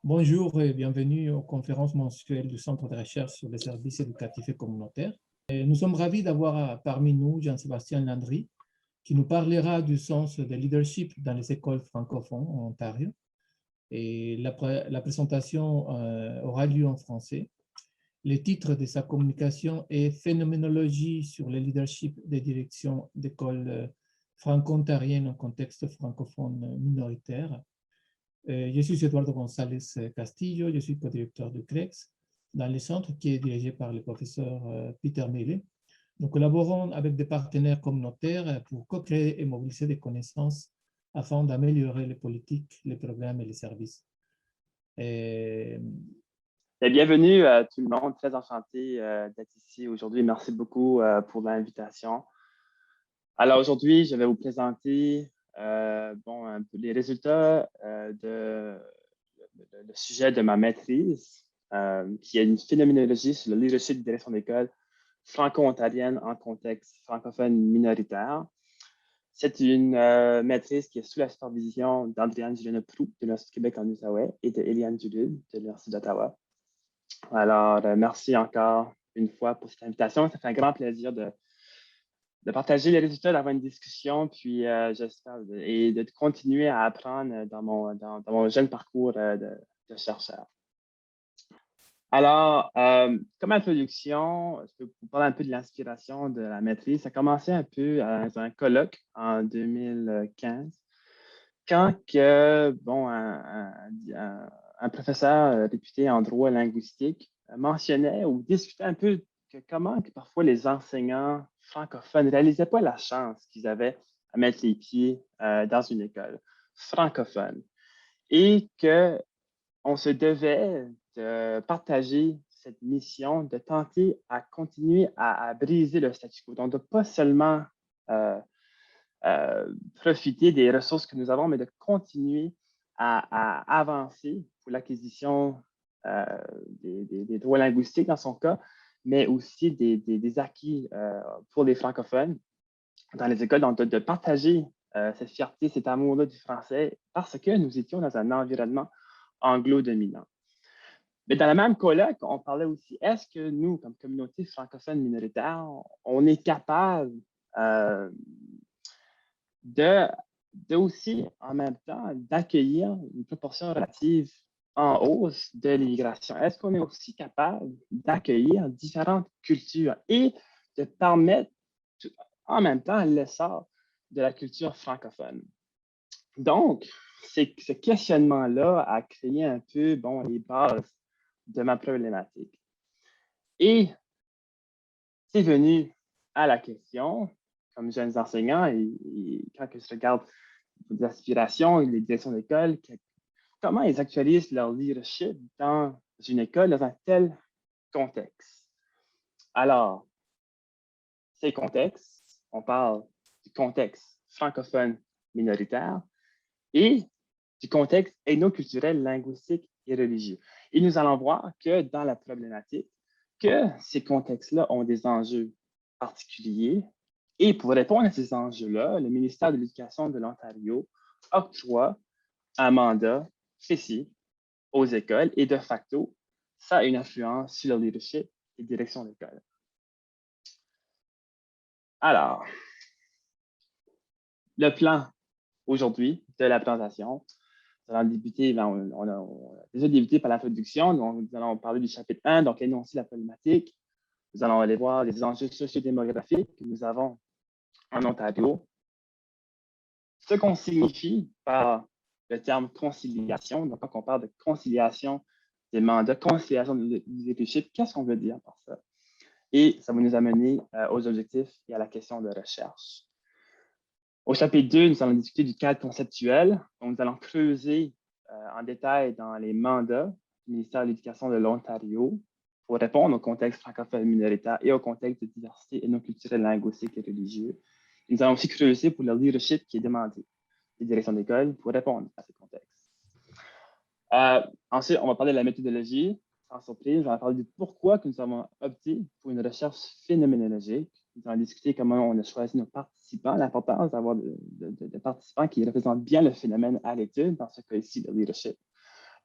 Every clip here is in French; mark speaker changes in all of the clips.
Speaker 1: Bonjour et bienvenue aux conférences mensuelles du Centre de recherche sur les services éducatifs et communautaires. Nous sommes ravis d'avoir parmi nous Jean-Sébastien Landry, qui nous parlera du sens de leadership dans les écoles francophones en Ontario. Et la présentation aura lieu en français. Le titre de sa communication est Phénoménologie sur le leadership des directions d'écoles franco-ontariennes en contexte francophone minoritaire. Je suis Eduardo González Castillo, je suis co-directeur de CREX dans le centre qui est dirigé par le professeur Peter Mele. Nous collaborons avec des partenaires communautaires pour co-créer et mobiliser des connaissances afin d'améliorer les politiques, les programmes et les services.
Speaker 2: Bienvenue à tout le monde, très enchanté d'être ici aujourd'hui. Merci beaucoup pour l'invitation. Alors aujourd'hui, je vais vous présenter un peu les résultats le sujet de ma maîtrise, qui est une phénoménologie sur le leadership de direction d'école franco-ontarienne en contexte francophone minoritaire. C'est une maîtrise qui est sous la supervision d'Andréane Gélina-Proux de l'Université du Québec en Outaouais et de Eliane Duluth de l'Université d'Ottawa. Alors, merci encore une fois pour cette invitation. Ça fait un grand plaisir de partager les résultats, d'avoir une discussion, puis j'espère, et de continuer à apprendre dans mon jeune parcours de chercheur. Alors, comme introduction, je peux vous parler un peu de l'inspiration de la maîtrise. Ça a commencé un peu dans un colloque en 2015, quand un professeur réputé en droit linguistique mentionnait ou discutait un peu comment parfois les enseignants francophones ne réalisaient pas la chance qu'ils avaient à mettre les pieds dans une école francophone et qu'on se devait de partager cette mission, de tenter à continuer à briser le statu quo. Donc, de ne pas seulement profiter des ressources que nous avons, mais de continuer à avancer pour l'acquisition des droits linguistiques dans son cas, mais aussi des acquis pour les francophones dans les écoles, donc de partager cette fierté, cet amour-là du français, parce que nous étions dans un environnement anglo-dominant. Mais dans le même colloque, on parlait aussi, est-ce que nous, comme communauté francophone minoritaire, on est capable de aussi, en même temps, d'accueillir une proportion relative en hausse de l'immigration? Est-ce qu'on est aussi capable d'accueillir différentes cultures et de permettre en même temps l'essor de la culture francophone? Donc, ce questionnement-là a créé un peu les bases de ma problématique. Et c'est venu à la question, comme jeunes enseignants, et quand je regarde les aspirations et les directions d'école, comment ils actualisent leur leadership dans une école dans un tel contexte. Alors, ces contextes, on parle du contexte francophone minoritaire et du contexte ethnoculturel, linguistique et religieux. Et nous allons voir que dans la problématique, que ces contextes-là ont des enjeux particuliers. Et pour répondre à ces enjeux-là, le ministère de l'Éducation de l'Ontario octroie un mandat précis aux écoles et de facto, ça a une influence sur le leadership et direction d'école. Alors, le plan aujourd'hui de la présentation, nous allons débuter, on a déjà débuté par l'introduction, donc nous allons parler du chapitre 1, donc énoncer la problématique. Nous allons aller voir les enjeux sociodémographiques que nous avons en Ontario. Ce qu'on signifie par le terme conciliation, donc quand on parle de conciliation des mandats, conciliation du leadership, qu'est-ce qu'on veut dire par ça? Et ça va nous amener aux objectifs et à la question de recherche. Au chapitre 2, nous allons discuter du cadre conceptuel. Donc, nous allons creuser en détail dans les mandats du ministère de l'Éducation de l'Ontario pour répondre au contexte francophone minoritaire et au contexte de diversité ethnoculturelle, linguistique et religieux. Nous allons aussi creuser pour le leadership qui est demandé des directions d'école pour répondre à ce contexte. Ensuite, on va parler de la méthodologie. Sans surprise, on va parler de pourquoi que nous avons opté pour une recherche phénoménologique. Nous allons discuter comment on a choisi nos participants, l'importance d'avoir des participants qui représentent bien le phénomène à l'étude, dans ce cas ici, le leadership.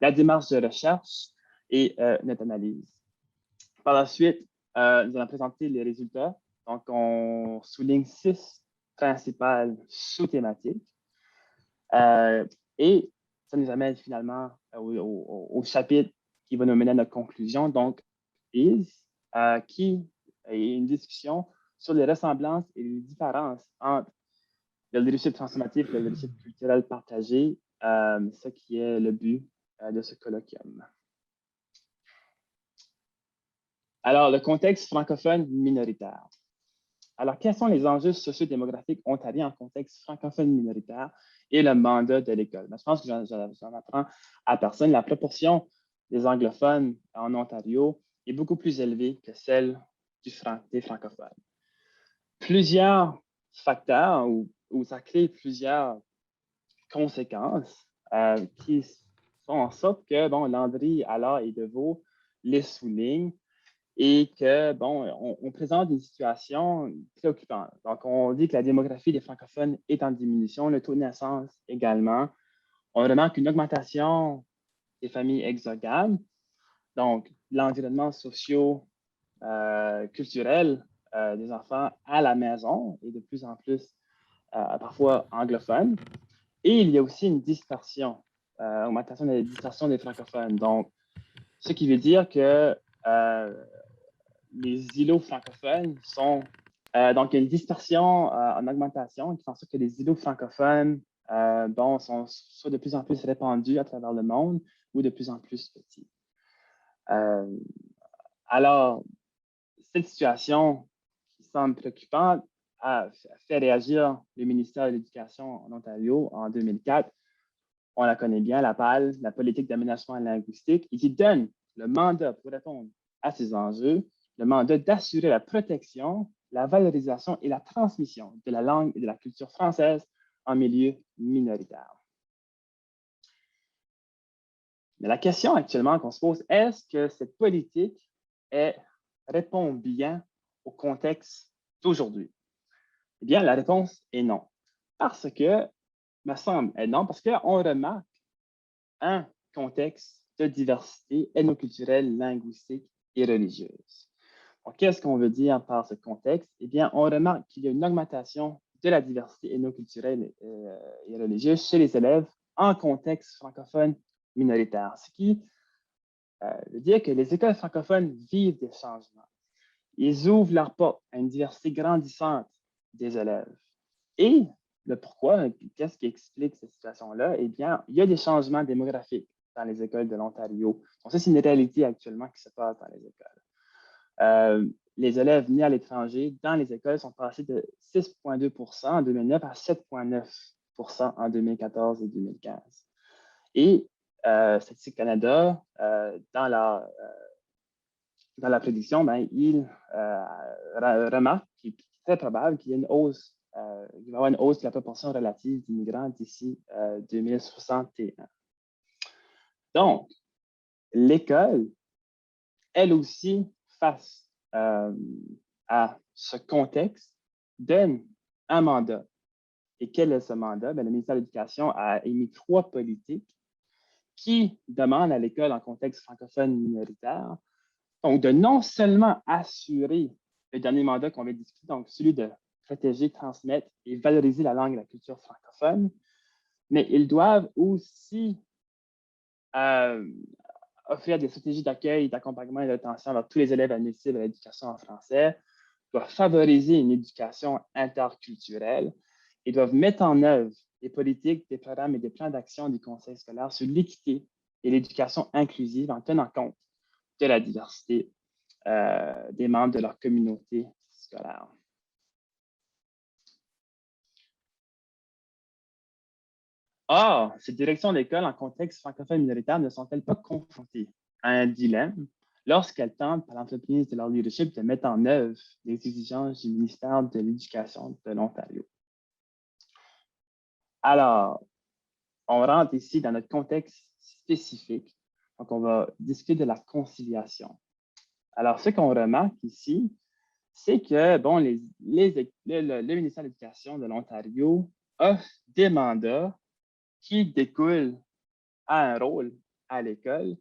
Speaker 2: la démarche de recherche et notre analyse. Par la suite, nous allons présenter les résultats. Donc, on souligne 6 principales sous-thématiques. Et ça nous amène finalement au chapitre qui va nous mener à notre conclusion. Donc, qui est une discussion sur les ressemblances et les différences entre le leadership transformatif et le leadership culturel partagé, ce qui est le but de ce colloquium. Alors, le contexte francophone minoritaire. Alors, quels sont les enjeux sociodémographiques ontariens en contexte francophone minoritaire et le mandat de l'école? Je pense que j'en apprends à personne. La proportion des anglophones en Ontario est beaucoup plus élevée que celle des francophones. Plusieurs facteurs où ça crée plusieurs conséquences qui font en sorte que, bon, Landry, Allard et Deveau les soulignent et que, bon, on présente une situation préoccupante. Donc, on dit que la démographie des francophones est en diminution, le taux de naissance également. On remarque une augmentation des familles exogames, donc l'environnement socio-culturel des enfants à la maison est de plus en plus parfois anglophone. Et il y a aussi une dispersion, augmentation de la dispersion des francophones. Donc, ce qui veut dire que les îlots francophones sont... donc, il y a une dispersion en augmentation qui fait en sorte que les îlots francophones sont soit de plus en plus répandus à travers le monde ou de plus en plus petits. Alors, cette situation qui semble préoccupante a fait réagir le ministère de l'Éducation en Ontario en 2004. On la connaît bien, la PAL, la politique d'aménagement linguistique, et qui donne le mandat pour répondre à ces enjeux, le mandat d'assurer la protection, la valorisation et la transmission de la langue et de la culture française en milieu minoritaire. Mais la question actuellement qu'on se pose, est-ce que cette politique répond bien au contexte d'aujourd'hui? Eh bien, la réponse est non. Parce que, me semble, est non, parce qu'on remarque un contexte de diversité ethnoculturelle, linguistique et religieuse. Qu'est-ce qu'on veut dire par ce contexte? Eh bien, on remarque qu'il y a une augmentation de la diversité ethnoculturelle et religieuse chez les élèves en contexte francophone minoritaire, ce qui veut dire que les écoles francophones vivent des changements. Ils ouvrent leurs portes à une diversité grandissante des élèves. Et le pourquoi, qu'est-ce qui explique cette situation-là? Eh bien, il y a des changements démographiques dans les écoles de l'Ontario. Donc, ça, c'est une réalité actuellement qui se passe dans les écoles. Les élèves nés à l'étranger dans les écoles sont passés de 6,2 % en 2009 à 7,9 % en 2014 et 2015. Et Statistique Canada, dans la prédiction, il remarque qu'il est très probable qu'il y ait une hausse, il va y avoir une hausse de la proportion relative d'immigrants d'ici 2061. Donc, l'école, elle aussi, face à ce contexte, donne un mandat. Et quel est ce mandat? Le ministère de l'Éducation a émis 3 politiques qui demandent à l'école en contexte francophone minoritaire, donc de non seulement assurer le dernier mandat qu'on vient de discuter, donc celui de protéger, transmettre et valoriser la langue et la culture francophone, mais ils doivent aussi offrir des stratégies d'accueil, d'accompagnement et d'attention vers tous les élèves admissibles à l'éducation en français, doivent favoriser une éducation interculturelle et doivent mettre en œuvre des politiques, des programmes et des plans d'action du conseil scolaire sur l'équité et l'éducation inclusive en tenant compte de la diversité des membres de leur communauté scolaire. Or, ces directions d'école en contexte francophone minoritaire ne sont-elles pas confrontées à un dilemme lorsqu'elles tentent par l'entreprise de leur leadership de mettre en œuvre les exigences du ministère de l'Éducation de l'Ontario? Alors, on rentre ici dans notre contexte spécifique. Donc, on va discuter de la conciliation. Alors, ce qu'on remarque ici, c'est que le ministère de l'Éducation de l'Ontario offre des mandats qui découlent à un rôle à l'école,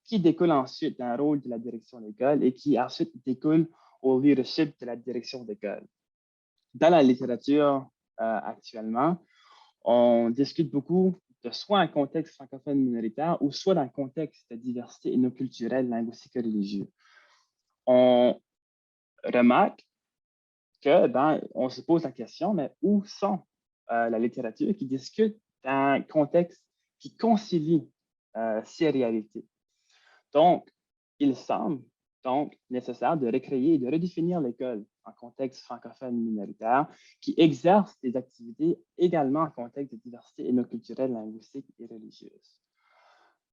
Speaker 2: qui découle ensuite d'un rôle de la direction d'école et qui ensuite découle au leadership de la direction d'école. Dans la littérature actuellement, on discute beaucoup de soit un contexte francophone minoritaire ou soit d'un contexte de diversité ethnoculturelle, linguistique et religieuse. On remarque que on se pose la question, mais où sont la littérature qui discute d'un contexte qui concilie ces réalités? Donc, il semble donc nécessaire de recréer et de redéfinir l'école en contexte francophone minoritaire qui exerce des activités également en contexte de diversité ethnoculturelle, linguistique et religieuse.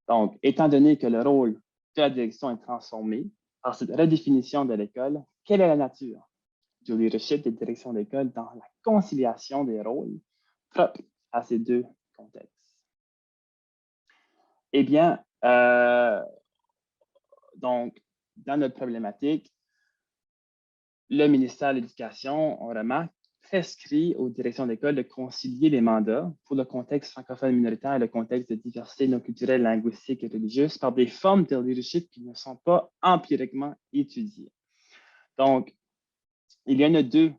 Speaker 2: Donc, étant donné que le rôle de la direction est transformé par cette redéfinition de l'école, quelle est la nature du leadership des directions d'école dans la conciliation des rôles propres à ces deux contextes? Eh bien, donc, dans notre problématique, le ministère de l'Éducation, on remarque, prescrit aux directions d'école de concilier les mandats pour le contexte francophone minoritaire et le contexte de diversité non culturelle, linguistique et religieuse par des formes de leadership qui ne sont pas empiriquement étudiées. Donc, il y en a deux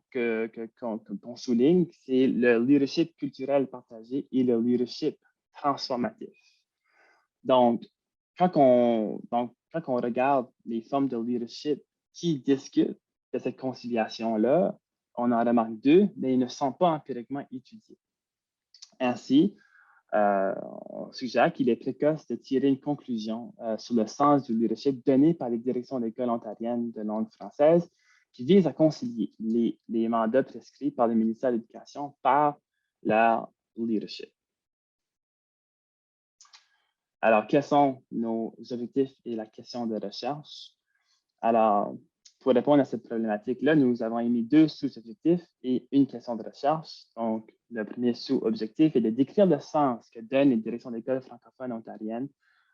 Speaker 2: qu'on souligne, c'est le leadership culturel partagé et le leadership transformatif. Donc, quand on regarde les formes de leadership qui discutent de cette conciliation-là, on en remarque deux, mais ils ne sont pas empiriquement étudiés. Ainsi, on suggère qu'il est précoce de tirer une conclusion sur le sens du leadership donné par les directions d'école ontariennes de langue française qui vise à concilier les mandats prescrits par le ministère de l'Éducation par leur leadership. Alors, quels sont nos objectifs et la question de recherche? Alors, pour répondre à cette problématique-là, nous avons émis deux sous-objectifs et une question de recherche. Donc, le premier sous-objectif est de décrire le sens que donnent les directions d'école francophones ontariennes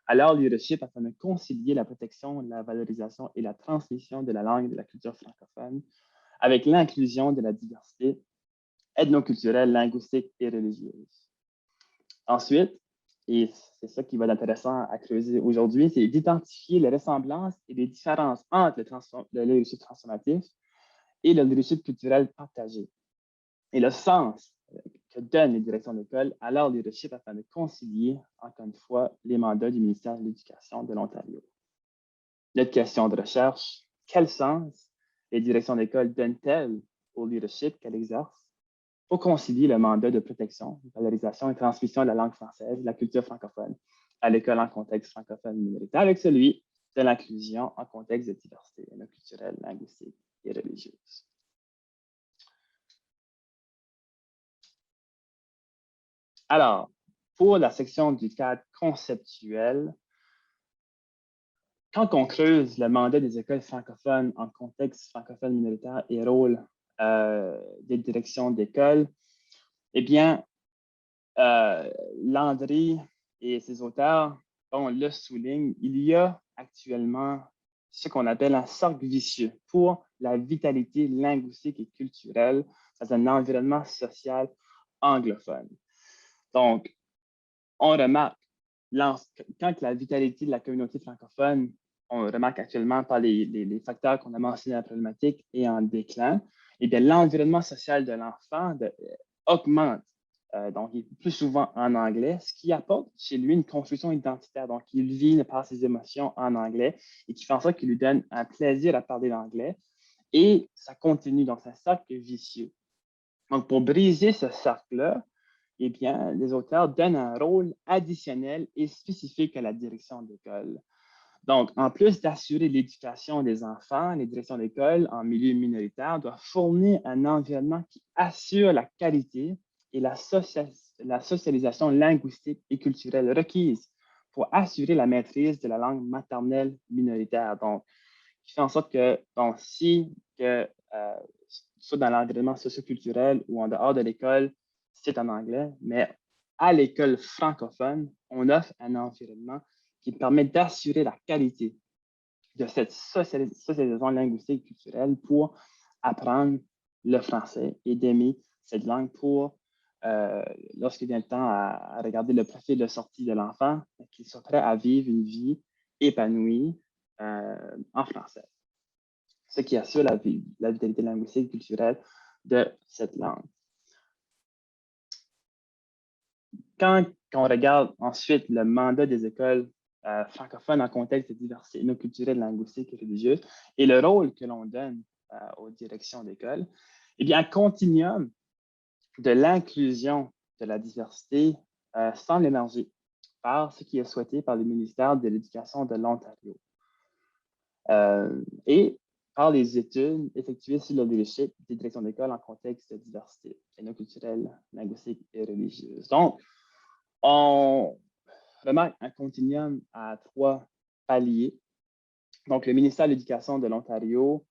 Speaker 2: à leur leadership afin de concilier la protection, la valorisation et la transmission de la langue et de la culture francophone avec l'inclusion de la diversité ethnoculturelle, linguistique et religieuse. Ensuite, et c'est ça qui va être intéressant à creuser aujourd'hui, c'est d'identifier les ressemblances et les différences entre le leadership transformatif et le leadership culturel partagé. Et le sens que donnent les directions d'école à leur leadership afin de concilier, encore une fois, les mandats du ministère de l'Éducation de l'Ontario. Notre question de recherche, quel sens les directions d'école donnent-elles au leadership qu'elles exercent pour concilier le mandat de protection, valorisation et transmission de la langue française, de la culture francophone à l'école en contexte francophone minoritaire avec celui de l'inclusion en contexte de diversité culturelle, linguistique et religieuse. Alors, pour la section du cadre conceptuel, quand on creuse le mandat des écoles francophones en contexte francophone minoritaire et rôle des directions d'école, eh bien, Landry et ses auteurs, on le souligne, il y a actuellement ce qu'on appelle un cercle vicieux pour la vitalité linguistique et culturelle dans un environnement social anglophone. Donc, on remarque, quand la vitalité de la communauté francophone, on remarque actuellement par les facteurs qu'on a mentionnés dans la problématique, est en déclin, et bien l'environnement social de l'enfant augmente. Donc, il est plus souvent en anglais, ce qui apporte chez lui une construction identitaire. Donc, il vit par ses émotions en anglais et qui fait en sorte qu'il lui donne un plaisir à parler l'anglais. Et ça continue, donc c'est un cercle vicieux. Donc, pour briser ce cercle-là, eh bien, les auteurs donnent un rôle additionnel et spécifique à la direction d'école. Donc, en plus d'assurer l'éducation des enfants, les directions d'école en milieu minoritaire doivent fournir un environnement qui assure la qualité et la socialisation linguistique et culturelle requise pour assurer la maîtrise de la langue maternelle minoritaire. Donc, qui fait en sorte que, soit dans l'environnement socioculturel ou en dehors de l'école, c'est en anglais, mais à l'école francophone, on offre un environnement qui permet d'assurer la qualité de cette socialisation linguistique et culturelle pour apprendre le français et d'aimer cette langue pour lorsqu'il vient le temps à regarder le profil de sortie de l'enfant, qu'il soit prêt à vivre une vie épanouie en français. Ce qui assure la vitalité linguistique et culturelle de cette langue. Quand on regarde ensuite le mandat des écoles francophones en contexte de diversité ethnoculturelle, linguistique et religieuse et le rôle que l'on donne aux directions d'école, eh bien, un continuum de l'inclusion de la diversité semble émerger par ce qui est souhaité par le ministère de l'Éducation de l'Ontario et par les études effectuées sur le leadership des directions d'école en contexte de diversité ethnoculturelle, linguistique et religieuse. Donc, on remarque un continuum à 3 paliers. Donc, le ministère de l'Éducation de l'Ontario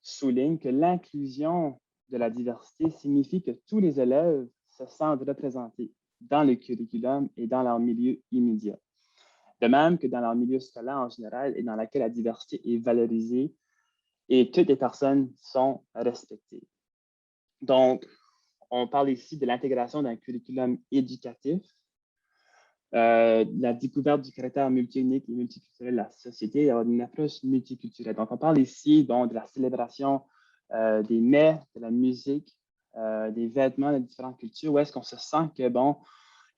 Speaker 2: souligne que l'inclusion de la diversité signifie que tous les élèves se sentent représentés dans le curriculum et dans leur milieu immédiat. De même que dans leur milieu scolaire en général et dans lequel la diversité est valorisée et toutes les personnes sont respectées. Donc, on parle ici de l'intégration d'un curriculum éducatif, la découverte du caractère multi-unique et multiculturel de la société et d'avoir une approche multiculturelle. Donc, on parle ici de la célébration des mets, de la musique, des vêtements de différentes cultures, où est-ce qu'on se sent que,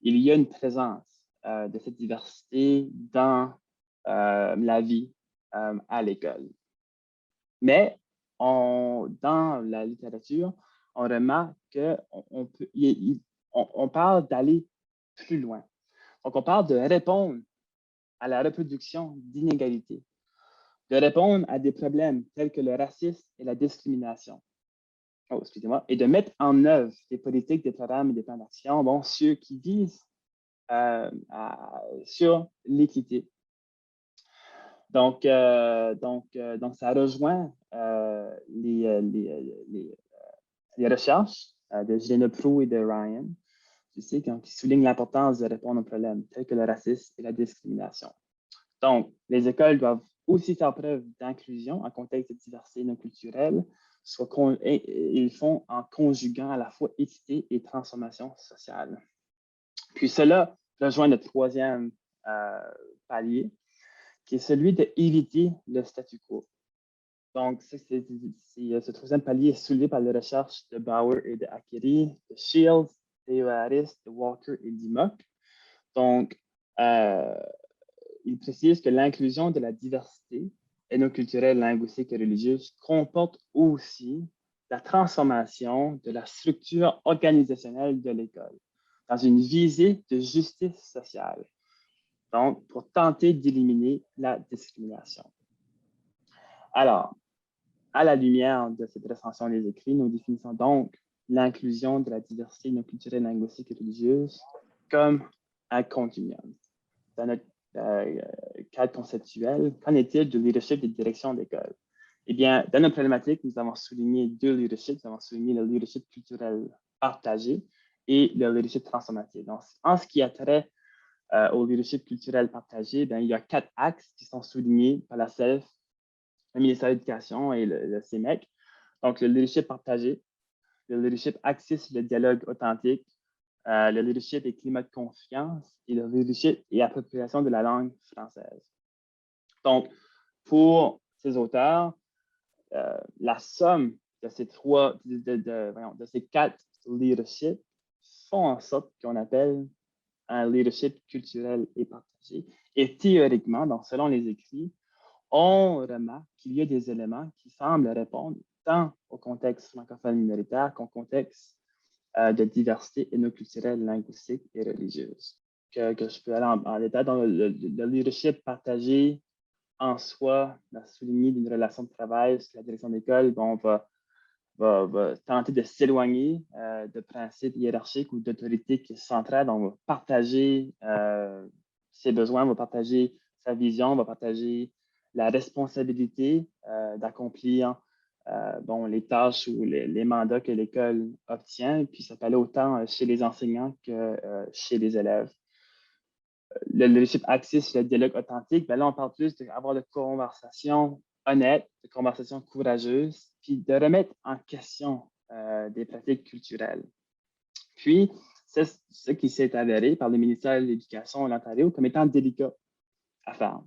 Speaker 2: il y a une présence de cette diversité dans la vie à l'école. Mais dans la littérature, on remarque qu'on parle d'aller plus loin. Donc, on parle de répondre à la reproduction d'inégalités, de répondre à des problèmes tels que le racisme et la discrimination. Oh, excusez-moi. Et de mettre en œuvre des politiques, des programmes et des plans d'action, ceux qui visent sur l'équité. Donc, ça rejoint les recherches de Gilena Proulx et de Ryan, qui soulignent l'importance de répondre aux problèmes tels que le racisme et la discrimination. Donc, les écoles doivent aussi faire preuve d'inclusion en contexte de diversité non culturelle, et ils font en conjuguant à la fois équité et transformation sociale. Puis cela rejoint le troisième palier, qui est celui d'éviter le statu quo. Donc, ce troisième palier est soulevé par les recherches de Bauer et de Akiri, de Shields, de Harris, de Walker et d'Imock. Donc, il précise que l'inclusion de la diversité ethnoculturelle, linguistique et religieuse comporte aussi la transformation de la structure organisationnelle de l'école dans une visée de justice sociale, donc pour tenter d'éliminer la discrimination. Alors, à la lumière de cette recension des écrits, nous définissons donc l'inclusion de la diversité ethnoculturelle, linguistique et religieuse comme un continuum. Dans notre cadre conceptuel, qu'en est-il du leadership des directions d'école? Eh bien, dans notre problématique, nous avons souligné 2 leaderships. Nous avons souligné le leadership culturel partagé et le leadership transformatif. Donc, en ce qui a trait au leadership culturel partagé, il y a 4 axes qui sont soulignés par la CELF, le ministère de l'Éducation et le CEMEC. Donc, le leadership partagé, le leadership axé sur le dialogue authentique, le leadership et climat de confiance et le leadership et appropriation de la langue française. Donc, pour ces auteurs, la somme de ces ces 4 leaderships font en sorte qu'on appelle un leadership culturel et partagé. Et théoriquement, donc selon les écrits, on remarque qu'il y a des éléments qui semblent répondre tant au contexte francophone minoritaire qu'au contexte de diversité ethnoculturelle, linguistique et religieuse. Que je peux aller en détail dans le leadership partagé en soi, la souligner d'une relation de travail sur la direction d'école, va tenter de s'éloigner de principes hiérarchiques ou d'autorités qui sont centrales. On va partager ses besoins, on va partager sa vision, on va partager la responsabilité d'accomplir les tâches ou les mandats que l'école obtient. Puis ça peut aller autant chez les enseignants que chez les élèves. Le leadership axé sur le dialogue authentique, là, on parle plus d'avoir de conversations honnêtes, de conversations courageuses, puis de remettre en question des pratiques culturelles. Puis, C'est ce qui s'est avéré par le ministère de l'Éducation de l'Ontario comme étant délicat à faire,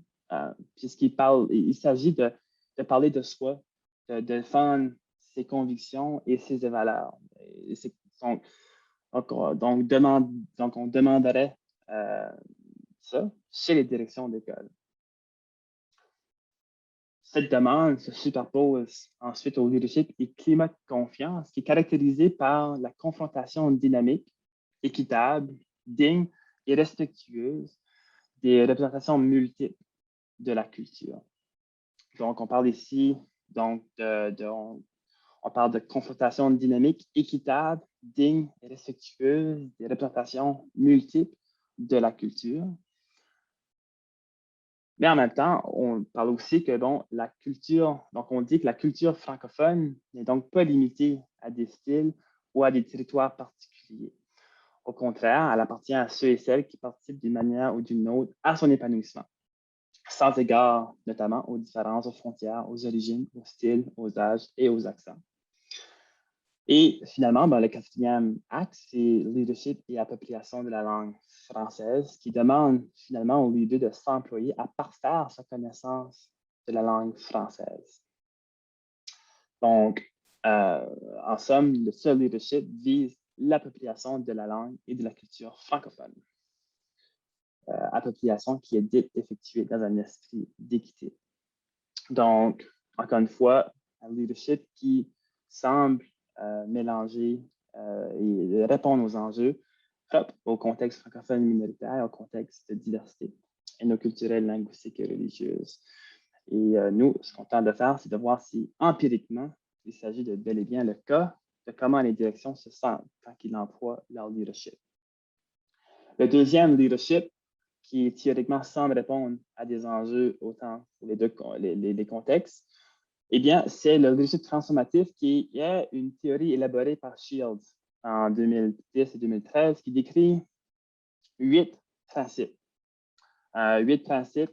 Speaker 2: il s'agit de parler de soi, de défendre ses convictions et ses valeurs. Donc, on demanderait ça chez les directions d'école. Cette demande se superpose ensuite au leadership et climat de confiance qui est caractérisé par la confrontation dynamique, équitable, digne et respectueuse des représentations multiples de la culture. Donc, on parle ici on parle de confrontation dynamique, équitable, digne et respectueuse des représentations multiples de la culture. Mais en même temps, on parle aussi que la culture, donc on dit que la culture francophone n'est donc pas limitée à des styles ou à des territoires particuliers. Au contraire, elle appartient à ceux et celles qui participent d'une manière ou d'une autre à son épanouissement, sans égard notamment aux différences, aux frontières, aux origines, aux styles, aux âges et aux accents. Et finalement, le quatrième axe, c'est leadership et appropriation de la langue française, qui demande finalement au leader de s'employer à parfaire sa connaissance de la langue française. Donc, en somme, le seul leadership vise l'appropriation de la langue et de la culture francophone. Appropriation qui est dite effectuée dans un esprit d'équité. Donc, encore une fois, un leadership qui semble mélanger et répondre aux enjeux au contexte francophone minoritaire, au contexte de diversité ethnoculturelle, linguistique et religieuse. Et nous, ce qu'on tente de faire, c'est de voir si empiriquement, il s'agit de bel et bien le cas de comment les directions se sentent quand ils emploient leur leadership. Le deuxième leadership, qui théoriquement semble répondre à des enjeux autant pour les contextes, eh bien, c'est le leadership transformatif qui est une théorie élaborée par Shields en 2010 et 2013 qui décrit 8 principes. 8 principes,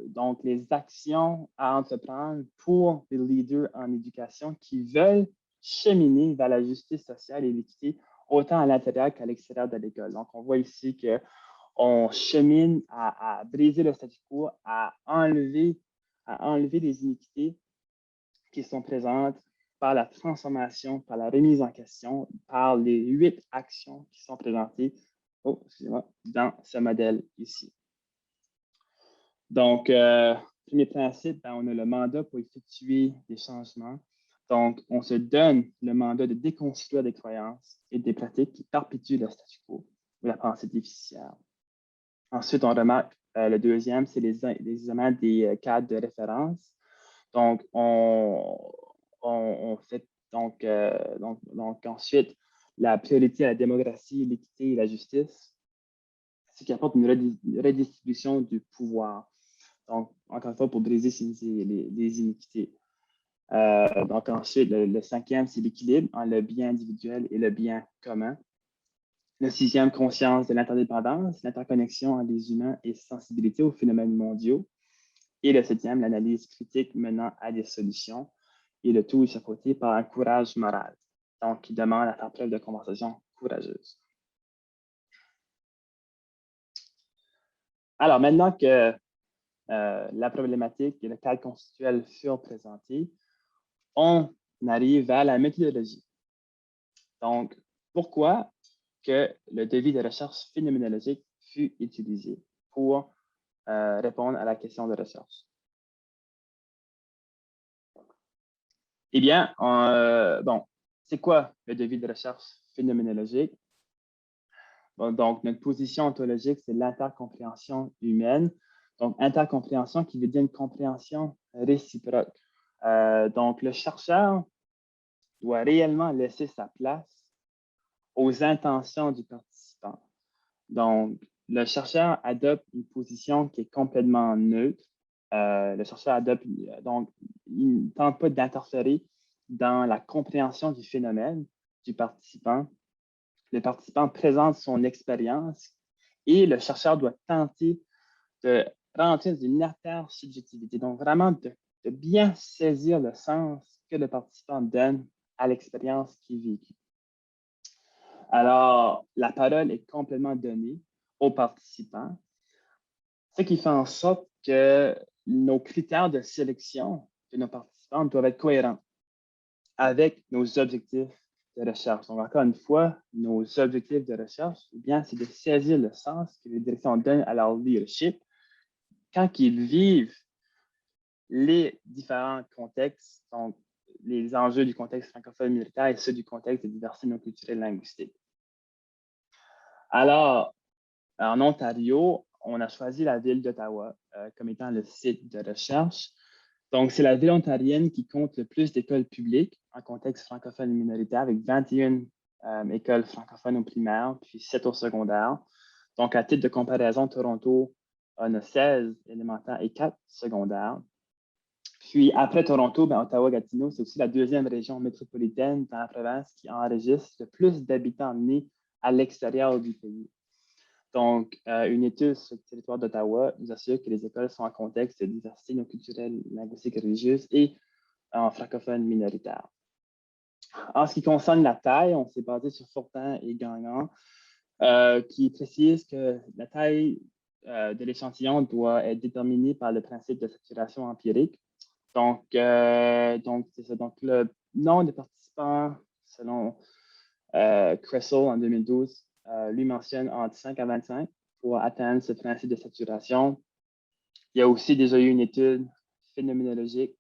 Speaker 2: donc les actions à entreprendre pour les leaders en éducation qui veulent cheminer vers la justice sociale et l'équité autant à l'intérieur qu'à l'extérieur de l'école. Donc, on voit ici qu'on chemine à briser le statu quo, à enlever les iniquités qui sont présentes par la transformation, par la remise en question, par les 8 actions qui sont présentées dans ce modèle ici. Donc, premier principe, on a le mandat pour effectuer des changements. Donc, on se donne le mandat de déconstruire des croyances et des pratiques qui perpétuent le statu quo ou la pensée déficitaire. Ensuite, on remarque le deuxième, c'est les examens des cadres de référence. Donc, on fait donc ensuite la priorité à la démocratie, l'équité et la justice, ce qui apporte une redistribution du pouvoir. Donc, encore une fois, pour briser les iniquités. Donc, ensuite, le cinquième, c'est l'équilibre entre le bien individuel et le bien commun. Le sixième, conscience de l'interdépendance, l'interconnexion entre les humains et sensibilité aux phénomènes mondiaux. Et le septième, l'analyse critique menant à des solutions. Et le tout est chapeauté par un courage moral, donc qui demande à faire preuve de conversation courageuse. Alors, maintenant que la problématique et le cadre conceptuel furent présentés, on arrive à la méthodologie. Donc, pourquoi que le devis de recherche phénoménologique fut utilisé pour répondre à la question de recherche? Eh bien, c'est quoi le devis de recherche phénoménologique? Bon, donc, notre position ontologique, c'est l'intercompréhension humaine. Donc, intercompréhension qui veut dire une compréhension réciproque. Donc, le chercheur doit réellement laisser sa place aux intentions du participant. Donc, le chercheur adopte une position qui est complètement neutre. Le chercheur adopte, donc, il ne tente pas d'interférer dans la compréhension du phénomène du participant. Le participant présente son expérience et le chercheur doit tenter de rentrer dans une intersubjectivité. Donc, vraiment de bien saisir le sens que le participant donne à l'expérience qu'il vit. Alors, la parole est complètement donnée aux participants, ce qui fait en sorte que nos critères de sélection de nos participants doivent être cohérents avec nos objectifs de recherche. Donc, encore une fois, nos objectifs de recherche, eh bien, c'est de saisir le sens que les directions donnent à leur leadership quand ils vivent les différents contextes, donc les enjeux du contexte francophone militaire et ceux du contexte de diversité non culturelle linguistique. Alors, en Ontario, on a choisi la ville d'Ottawa comme étant le site de recherche. Donc, c'est la ville ontarienne qui compte le plus d'écoles publiques en contexte francophone minoritaire, avec 21 écoles francophones au primaire, puis 7 au secondaire. Donc, à titre de comparaison, Toronto en a 16 élémentaires et 4 secondaires. Puis, après Toronto, Ottawa-Gatineau, c'est aussi la deuxième région métropolitaine dans la province qui enregistre le plus d'habitants nés à l'extérieur du pays. Donc, une étude sur le territoire d'Ottawa nous assure que les écoles sont en contexte de diversité non culturelle, linguistique et religieuse et en francophone minoritaire. En ce qui concerne la taille, on s'est basé sur Fortin et Gagnon, qui précise que la taille de l'échantillon doit être déterminée par le principe de saturation empirique. Donc, c'est ça. Donc, le nombre de participants, selon Kressel en 2012, lui mentionne entre 5 à 25 pour atteindre ce principe de saturation. Il y a aussi déjà eu une étude phénoménologique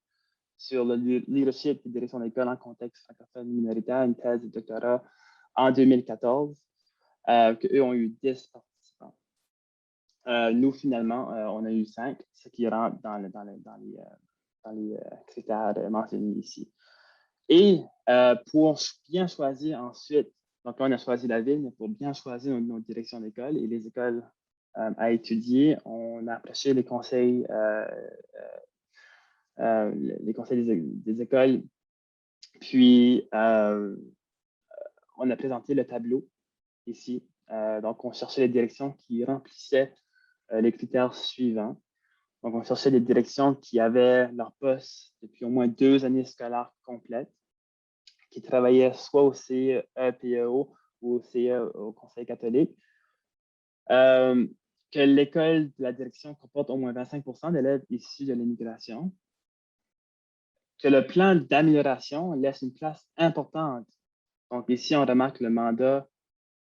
Speaker 2: sur le leadership et direction d'école en contexte francophone minoritaire, une thèse de doctorat en 2014, qu'eux ont eu 10 participants. Nous, finalement, on a eu 5, ce qui rentre dans les critères mentionnés ici. Et pour bien choisir ensuite, donc on a choisi la ville, mais pour bien choisir nos directions d'école et les écoles à étudier, on a approché les conseils des écoles. Puis, on a présenté le tableau ici. Donc, on cherchait les directions qui remplissaient les critères suivants. Donc, on cherchait des directions qui avaient leur poste depuis au moins 2 années scolaires complètes, qui travaillaient soit au CEPEO ou au CE, au Conseil catholique, que l'école de la direction comporte au moins 25% d'élèves issus de l'immigration, que le plan d'amélioration laisse une place importante. Donc, ici, on remarque le mandat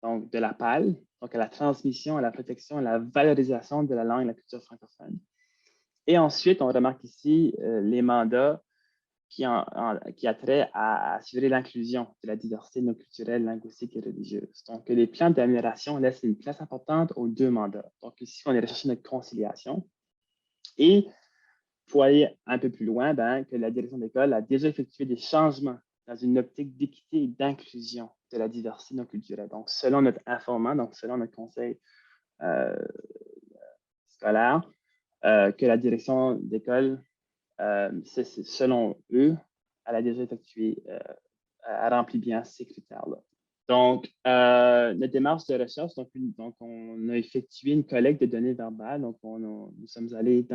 Speaker 2: donc, de la PAL, donc à la transmission, à la protection, à la valorisation de la langue et la culture francophone. Et ensuite, on remarque ici les mandats qui a trait à assurer l'inclusion de la diversité non culturelle, linguistique et religieuse. Donc, les plans d'amélioration laissent une place importante aux 2 mandats. Donc, ici, on est recherché notre conciliation. Et pour aller un peu plus loin, que la direction d'école a déjà effectué des changements dans une optique d'équité et d'inclusion de la diversité non culturelle. Donc, selon notre informant, donc selon notre conseil scolaire, que la direction d'école, selon eux, elle a déjà effectué, elle remplit bien ces critères-là. Donc, notre démarche de recherche, donc, on a effectué une collecte de données verbales. Donc, nous sommes allés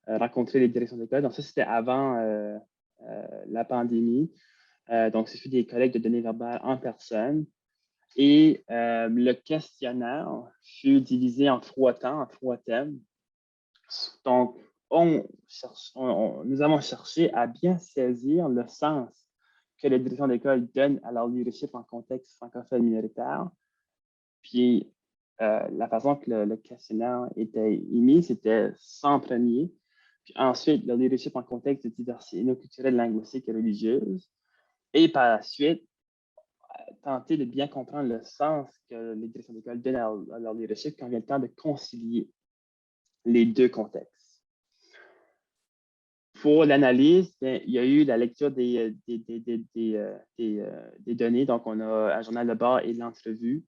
Speaker 2: rencontrer les directions d'école. Donc, ça, c'était avant la pandémie. Donc, c'est fait des collectes de données verbales en personne. Et le questionnaire fut divisé en 3 temps, en 3 thèmes. Donc, nous avons cherché à bien saisir le sens que les directions d'école donnent à leur leadership en contexte francophone minoritaire. Puis, la façon que le questionnaire était émis, c'était 100 premiers. Puis ensuite, le leadership en contexte de diversité non culturelle, linguistique et religieuse. Et par la suite, tenter de bien comprendre le sens que les directions d'école donnent à leur leadership quand vient le temps de concilier les 2 contextes. Pour l'analyse, il y a eu la lecture des données. Donc, on a un journal de bord et de l'entrevue.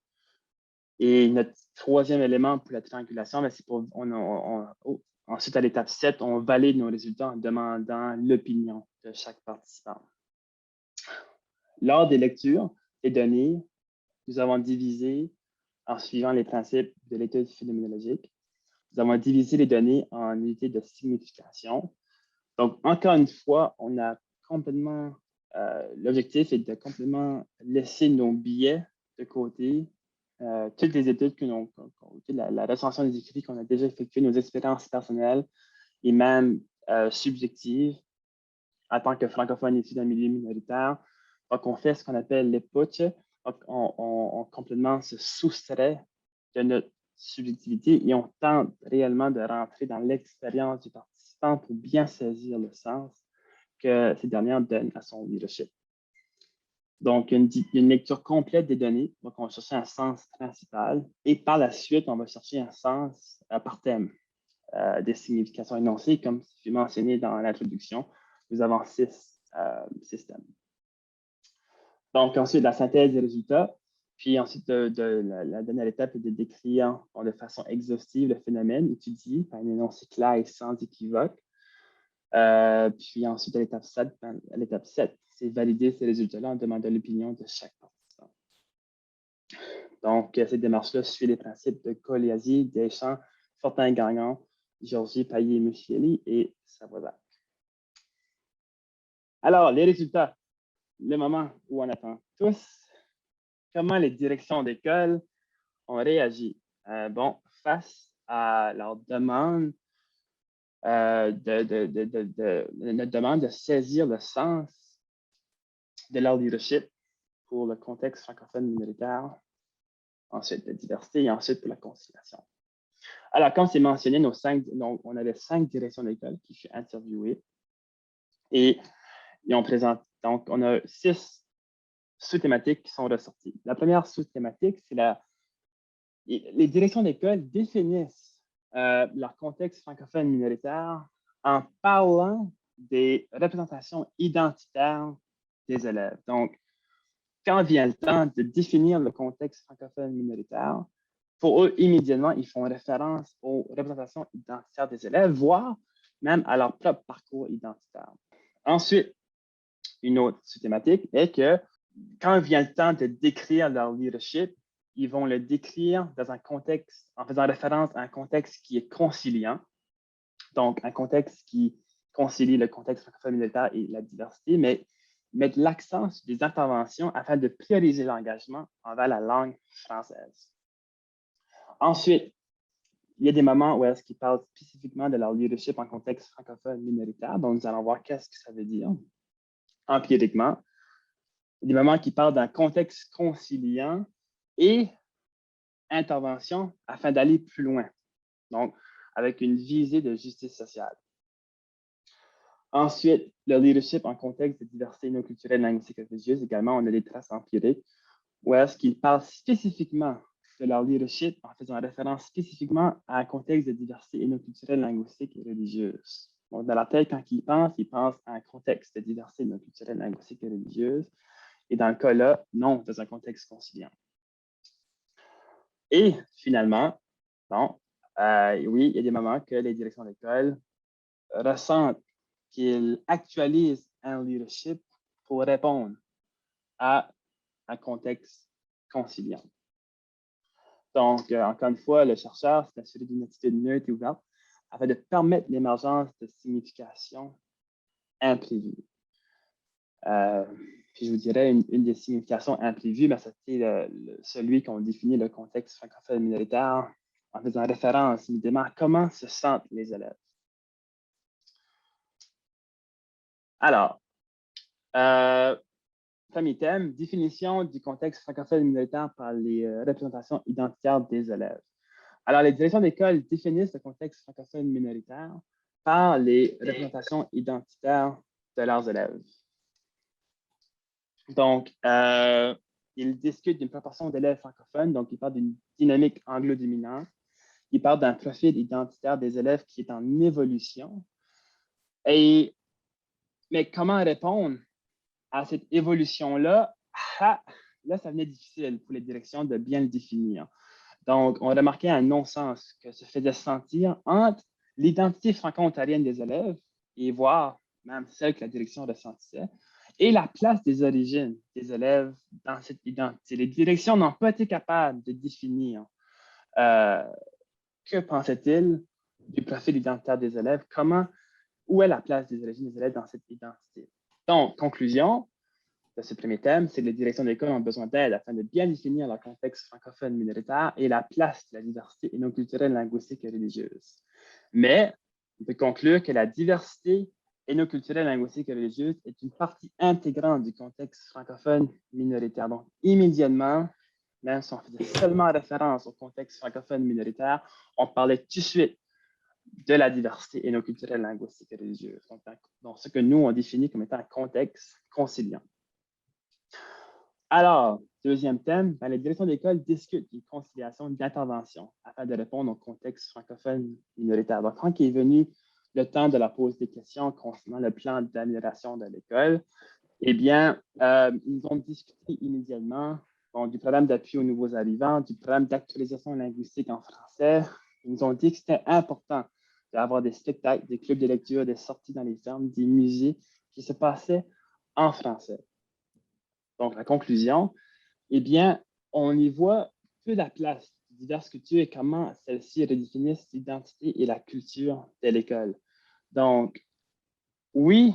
Speaker 2: Et notre 3e élément pour la triangulation, c'est pour ensuite, à l'étape 7, on valide nos résultats en demandant l'opinion de chaque participant. Lors des lectures des données, nous avons divisé, en suivant les principes de l'étude phénoménologique, nous avons divisé les données en unités de signification. Donc, encore une fois, on a complètement, l'objectif est de complètement laisser nos biais de côté toutes les études la recension des écrits qu'on a déjà effectuées, nos expériences personnelles et même subjectives en tant que francophone issu d'un milieu minoritaire. Donc, on fait ce qu'on appelle les putsch. Donc, on complètement se soustrait de notre subjectivité et on tente réellement de rentrer dans l'expérience du participant pour bien saisir le sens que ces dernières donnent à son leadership. Donc, une lecture complète des données. Donc, on va chercher un sens principal et par la suite, on va chercher un sens par thème des significations énoncées, comme j'ai mentionné dans l'introduction. Nous avons 6 systèmes. Donc, ensuite, la synthèse des résultats. Puis ensuite, la dernière étape est de décrire de façon exhaustive le phénomène étudié par un énoncé clair et sans équivoque. Puis ensuite, à l'étape 7, c'est valider ces résultats-là en demandant l'opinion de chaque participant. Donc, cette démarche-là suit les principes de Colliasi, Deschamps, Fortin-Gagnon, Georgie, Paillet, Muschieli et Savozac. Alors, les résultats, le moment où on attend tous, comment les directions d'école ont réagi face à leur demande notre demande de saisir le sens de leur leadership pour le contexte francophone minoritaire, ensuite la diversité et ensuite pour la conciliation. Alors, comme c'est mentionné, on avait 5 directions d'école qui furent interviewées et on présente, donc on a 6 sous-thématiques qui sont ressorties. La première sous-thématique, c'est les directions d'école définissent leur contexte francophone minoritaire en parlant des représentations identitaires des élèves. Donc, quand vient le temps de définir le contexte francophone minoritaire, pour eux, immédiatement, ils font référence aux représentations identitaires des élèves, voire même à leur propre parcours identitaire. Ensuite, une autre sous-thématique est que quand vient le temps de décrire leur leadership, ils vont le décrire dans un contexte, en faisant référence à un contexte qui est conciliant, donc un contexte qui concilie le contexte francophone minoritaire et la diversité, mais mettre l'accent sur des interventions afin de prioriser l'engagement envers la langue française. Ensuite, il y a des moments où est-ce qu'ils parlent spécifiquement de leur leadership en contexte francophone minoritaire, donc nous allons voir qu'est-ce que ça veut dire empiriquement. Il y a des moments qui parlent d'un contexte conciliant et intervention afin d'aller plus loin, donc avec une visée de justice sociale. Ensuite, le leadership en contexte de diversité non-culturelle, linguistique et religieuse, également, on a des traces empiriques où est-ce qu'ils parlent spécifiquement de leur leadership en faisant référence spécifiquement à un contexte de diversité non-culturelle, linguistique et religieuse. Donc, dans la tête, quand ils pensent à un contexte de diversité non-culturelle, linguistique et religieuse. Et dans le cas-là, non, dans un contexte conciliant. Et finalement, oui, il y a des moments que les directions d'école ressentent qu'ils actualisent un leadership pour répondre à un contexte conciliant. Donc, encore une fois, le chercheur s'est assuré d'une attitude neutre et ouverte afin de permettre l'émergence de significations imprévues. Puis je vous dirais, une des significations imprévues, c'était celui qu'on définit le contexte francophone minoritaire en faisant référence immédiatement à comment se sentent les élèves. Alors, premier thème, définition du contexte francophone minoritaire par les représentations identitaires des élèves. Alors, les directions d'école définissent le contexte francophone minoritaire par les représentations identitaires de leurs élèves. Donc, ils discutent d'une proportion d'élèves francophones, donc ils parlent d'une dynamique anglo-dominante. Ils parlent d'un profil identitaire des élèves qui est en évolution. Mais comment répondre à cette évolution-là? Là, ça venait difficile pour les directions de bien le définir. Donc, on remarquait un non-sens que se faisait sentir entre l'identité franco-ontarienne des élèves et voire même celle que la direction ressentait, et la place des origines des élèves dans cette identité. Les directions n'ont pas été capables de définir que pensaient-ils du profil identitaire des élèves, où est la place des origines des élèves dans cette identité. Donc, conclusion, de ce premier thème, c'est que les directions d'école ont besoin d'aide afin de bien définir leur contexte francophone minoritaire et la place de la diversité ethnoculturelle, linguistique et religieuse. Mais on peut conclure que la diversité ethnoculturelle, linguistique et religieuse est une partie intégrante du contexte francophone minoritaire. Donc, immédiatement, même si on faisait seulement référence au contexte francophone minoritaire, on parlait tout de suite de la diversité ethnoculturelle, linguistique et religieuse. Donc, ce que nous, on définit comme étant un contexte conciliant. Alors, deuxième thème, les directions d'école discutent une conciliation d'intervention afin de répondre au contexte francophone minoritaire. Donc, quand il est venu le temps de la pose des questions concernant le plan d'amélioration de l'école, eh bien, ils ont discuté immédiatement du programme d'appui aux nouveaux arrivants, du programme d'actualisation linguistique en français. Ils ont dit que c'était important d'avoir des spectacles, des clubs de lecture, des sorties dans les fermes, des musées qui se passaient en français. Donc, la conclusion, eh bien, on y voit peu la place de diverses cultures et comment celles-ci redéfinissent l'identité et la culture de l'école. Donc, oui,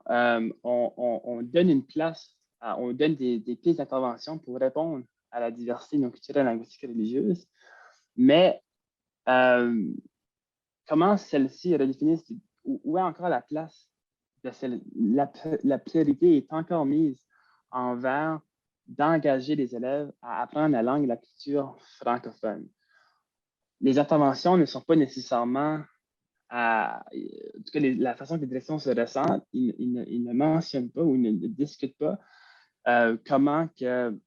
Speaker 2: on donne une place, on donne des pistes d'intervention pour répondre à la diversité non culturelle, linguistique et religieuse, mais comment celles-ci redéfinissent, où est encore la place de la priorité est encore mise envers d'engager les élèves à apprendre la langue et la culture francophone. Les interventions ne sont pas nécessairement en tout cas, la façon que les directions se ressentent, ils ne mentionnent pas ou ils ne discutent pas comment que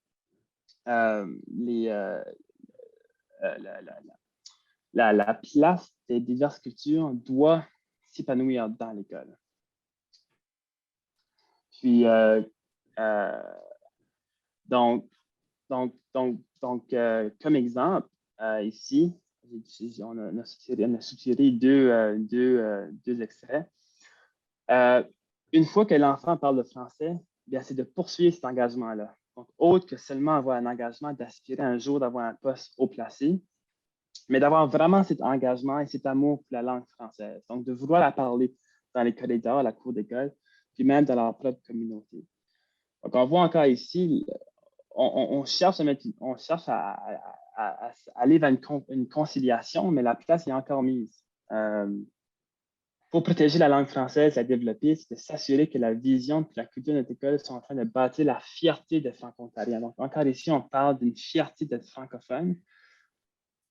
Speaker 2: la place des diverses cultures doit s'épanouir dans l'école. Puis, donc comme exemple, ici, on a suggéré deux extraits. Une fois que l'enfant parle le français, c'est de poursuivre cet engagement-là. Donc, autre que seulement avoir un engagement d'aspirer un jour d'avoir un poste haut placé, mais d'avoir vraiment cet engagement et cet amour pour la langue française. Donc, de vouloir la parler dans les corridors, à la cour d'école, puis même dans leur propre communauté. Donc, on voit encore ici, on cherche à aller vers une conciliation, mais la place est encore mise. Pour protéger la langue française à développer, c'est de s'assurer que la vision et la culture de notre école sont en train de bâtir la fierté des franco-ontariens. Donc, encore ici, on parle d'une fierté d'être francophone.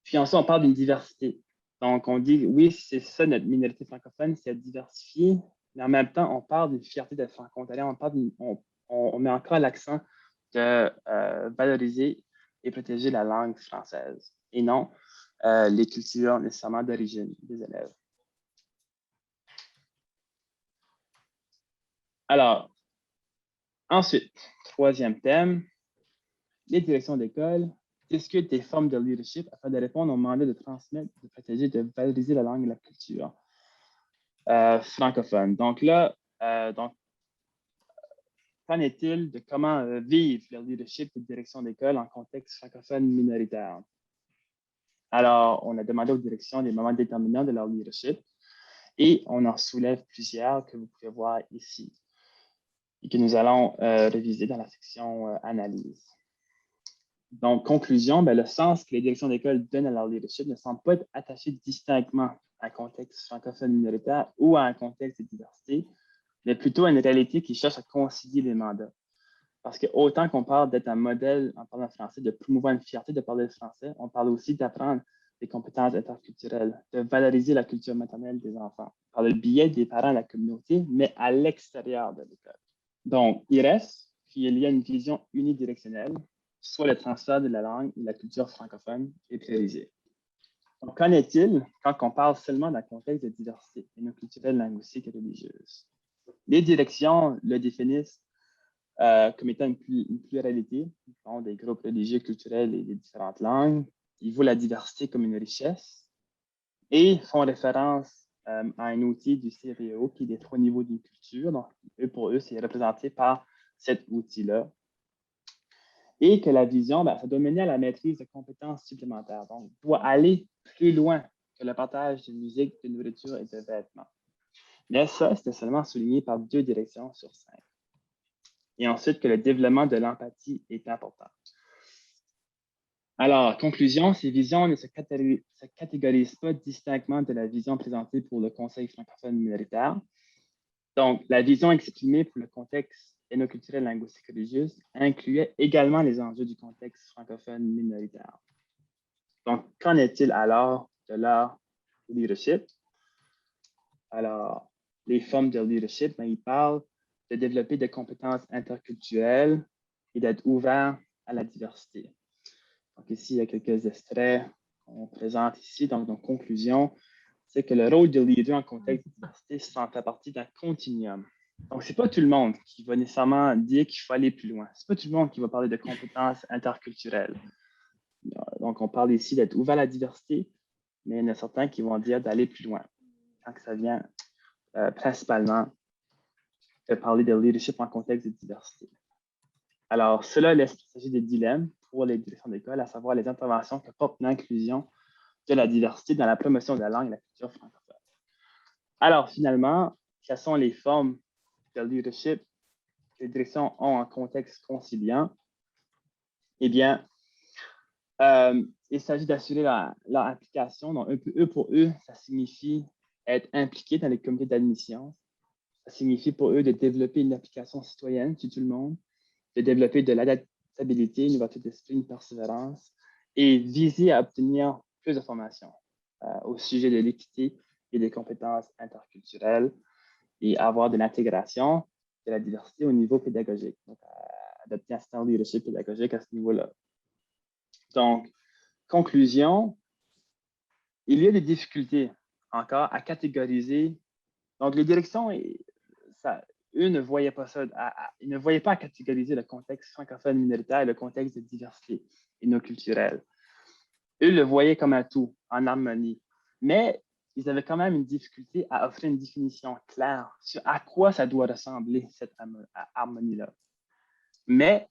Speaker 2: Puis ensuite, on parle d'une diversité. Donc, on dit, oui, c'est ça notre minorité francophone, c'est diversifié, mais en même temps, on parle d'une fierté d'être franco-ontarien. On met encore l'accent de valoriser et protéger la langue française et non les cultures nécessairement d'origine des élèves. Alors, ensuite, troisième thème, les directions d'école discutent des formes de leadership afin de répondre au mandat de transmettre, de protéger, de valoriser la langue et la culture francophone. Donc là, qu'en est-il de comment vivre le leadership de direction d'école en contexte francophone minoritaire? Alors, on a demandé aux directions des moments déterminants de leur leadership et on en soulève plusieurs que vous pouvez voir ici et que nous allons réviser dans la section analyse. Donc, conclusion, le sens que les directions d'école donnent à leur leadership ne semble pas être attaché distinctement à un contexte francophone minoritaire ou à un contexte de diversité, mais plutôt à une réalité qui cherche à concilier les mandats. Parce que autant qu'on parle d'être un modèle en parlant français, de promouvoir une fierté de parler le français, on parle aussi d'apprendre des compétences interculturelles, de valoriser la culture maternelle des enfants par le biais des parents de la communauté, mais à l'extérieur de l'école. Donc, il reste qu'il y a une vision unidirectionnelle, soit le transfert de la langue et de la culture francophone est priorisé. Donc, qu'en est-il quand on parle seulement d'un contexte de diversité ethnoculturelle, linguistique et religieuse? Les directions le définissent comme étant une pluralité des groupes religieux, culturels et des différentes langues. Ils voient la diversité comme une richesse et font référence à un outil du CREO qui est des 3 niveaux d'une culture. Donc, pour eux, c'est représenté par cet outil-là. Et que la vision, ça doit mener à la maîtrise de compétences supplémentaires. Donc, doit aller plus loin que le partage de musique, de nourriture et de vêtements. Mais ça, c'était seulement souligné par 2 directions sur 5. et ensuite que le développement de l'empathie est important. Alors, conclusion, ces visions ne se catégorisent pas distinctement de la vision présentée pour le Conseil francophone minoritaire. Donc, la vision exprimée pour le contexte ethnoculturel linguistique religieux incluait également les enjeux du contexte francophone minoritaire. Donc, qu'en est-il alors de leur leadership? Alors, les formes de leadership, ils parlent de développer des compétences interculturelles et d'être ouvert à la diversité. Donc ici, il y a quelques extraits qu'on présente ici. Donc, en conclusion, c'est que le rôle de leader en contexte de diversité s'en fait partie d'un continuum. Donc, ce n'est pas tout le monde qui va nécessairement dire qu'il faut aller plus loin. Ce n'est pas tout le monde qui va parler de compétences interculturelles. Donc, on parle ici d'être ouvert à la diversité, mais il y en a certains qui vont dire d'aller plus loin. Donc, ça vient principalement de parler de leadership en contexte de diversité. Alors, cela laisse présager des dilemmes pour les directions d'école, à savoir les interventions que porte l'inclusion de la diversité dans la promotion de la langue et de la culture francophone. Alors, finalement, quelles sont les formes de leadership que les directions ont en contexte conciliant? Eh bien, il s'agit d'assurer leur application. Donc, pour eux, ça signifie être impliqué dans les comités d'admission. Ça signifie pour eux de développer une application citoyenne sur tout le monde, de développer de l'adaptabilité, une ouverture d'esprit, une persévérance et viser à obtenir plus de formation au sujet de l'équité et des compétences interculturelles et avoir de l'intégration de la diversité au niveau pédagogique. Donc, adopter un certain leadership pédagogique à ce niveau-là. Donc, conclusion, il y a des difficultés encore à catégoriser. Donc, les directions, eux ne voyaient pas ça, ils ne voyaient pas à catégoriser le contexte francophone minoritaire et le contexte de diversité ethnoculturelle. Eux le voyaient comme un tout, en harmonie. Mais ils avaient quand même une difficulté à offrir une définition claire sur à quoi ça doit ressembler, cette harmonie-là. Mais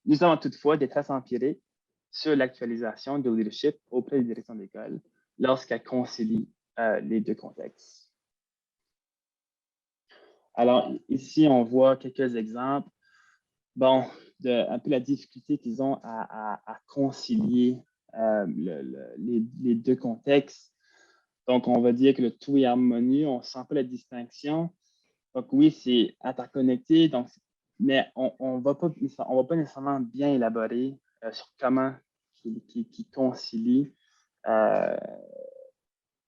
Speaker 2: nous avons toutefois des traces empiriques sur l'actualisation du leadership auprès des directions d'école lorsqu'elles concilient les deux contextes. Alors, ici, on voit quelques exemples. Bon, un peu la difficulté qu'ils ont à concilier les deux contextes. Donc, on va dire que le tout est harmonieux, on ne sent pas la distinction. Donc, oui, c'est interconnecté, donc, mais on ne va pas nécessairement bien élaborer sur comment qui concilie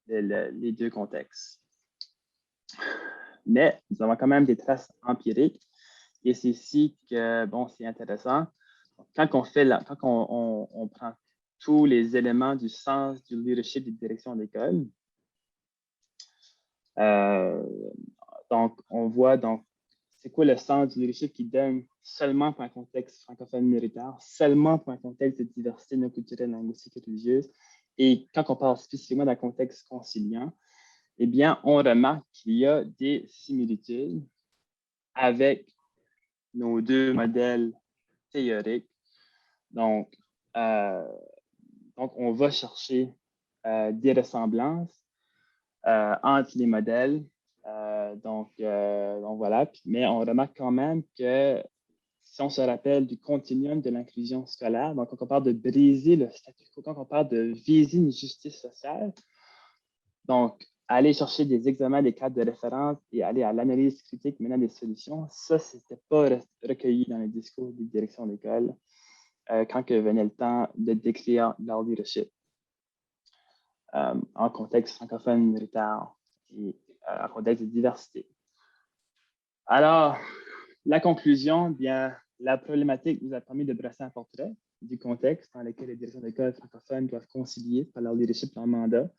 Speaker 2: les deux contextes. Mais nous avons quand même des traces empiriques et c'est ici que, bon, c'est intéressant. Quand on prend tous les éléments du sens du leadership des directions d'école, donc, on voit, donc, c'est quoi le sens du leadership qui donne seulement pour un contexte francophone minoritaire, seulement pour un contexte de diversité non culturelle, linguistique et religieuse. Et quand on parle spécifiquement d'un contexte conciliant, eh bien, on remarque qu'il y a des similitudes avec nos deux modèles théoriques. Donc, on va chercher des ressemblances entre les modèles. Donc, voilà. Mais on remarque quand même que si on se rappelle du continuum de l'inclusion scolaire, donc quand on parle de briser le statu quo, quand on parle de viser une justice sociale, donc aller chercher des examens, des cadres de référence et aller à l'analyse critique menant des solutions, ça, ce n'était pas recueilli dans les discours des directions d'école quand venait le temps de décrire leur leadership en contexte francophone minoritaire et en contexte de diversité. Alors, la conclusion, bien, la problématique nous a permis de brasser un portrait du contexte dans lequel les directions d'école francophones doivent concilier par leur leadership leur mandat.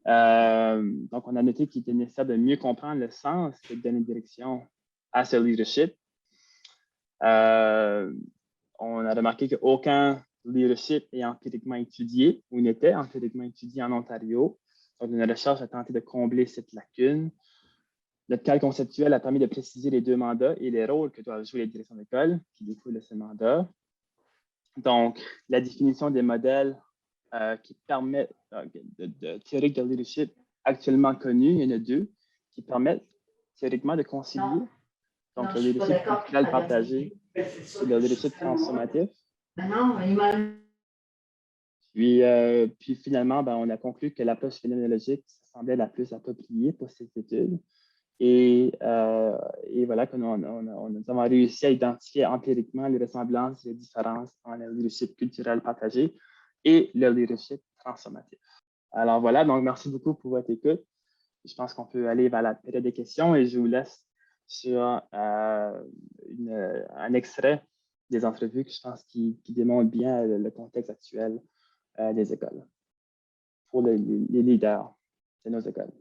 Speaker 2: Donc, on a noté qu'il était nécessaire de mieux comprendre le sens de donner direction à ce leadership. On a remarqué qu'aucun leadership est empiriquement étudié ou n'était empiriquement étudié en Ontario. Donc, une recherche a tenté de combler cette lacune. Notre cadre conceptuel a permis de préciser les deux mandats et les rôles que doivent jouer les directions d'école qui découlent de ce mandat. Donc, la définition des modèles qui permettent de théoriques de leadership actuellement connus, il y en a deux, qui permettent théoriquement de concilier. Donc,
Speaker 3: Non,
Speaker 2: le
Speaker 3: je suis pas
Speaker 2: leadership
Speaker 3: d'accord qu'il
Speaker 2: culturel
Speaker 3: fallait
Speaker 2: partagé
Speaker 3: appliquer. C'est sûr
Speaker 2: et le
Speaker 3: que
Speaker 2: leadership
Speaker 3: c'est un mot.
Speaker 2: transformatif.
Speaker 3: Non,
Speaker 2: Puis finalement, ben, on a conclu que l'approche phénoménologique semblait la plus appropriée pour cette étude. Et voilà que nous avons réussi à identifier empiriquement les ressemblances et les différences entre le leadership culturel partagé et le leadership transformatif. Alors voilà, donc merci beaucoup pour votre écoute. Je pense qu'on peut aller vers la période des questions et je vous laisse sur un extrait des entrevues que je pense qui démontre bien le contexte actuel des écoles pour les leaders de nos écoles.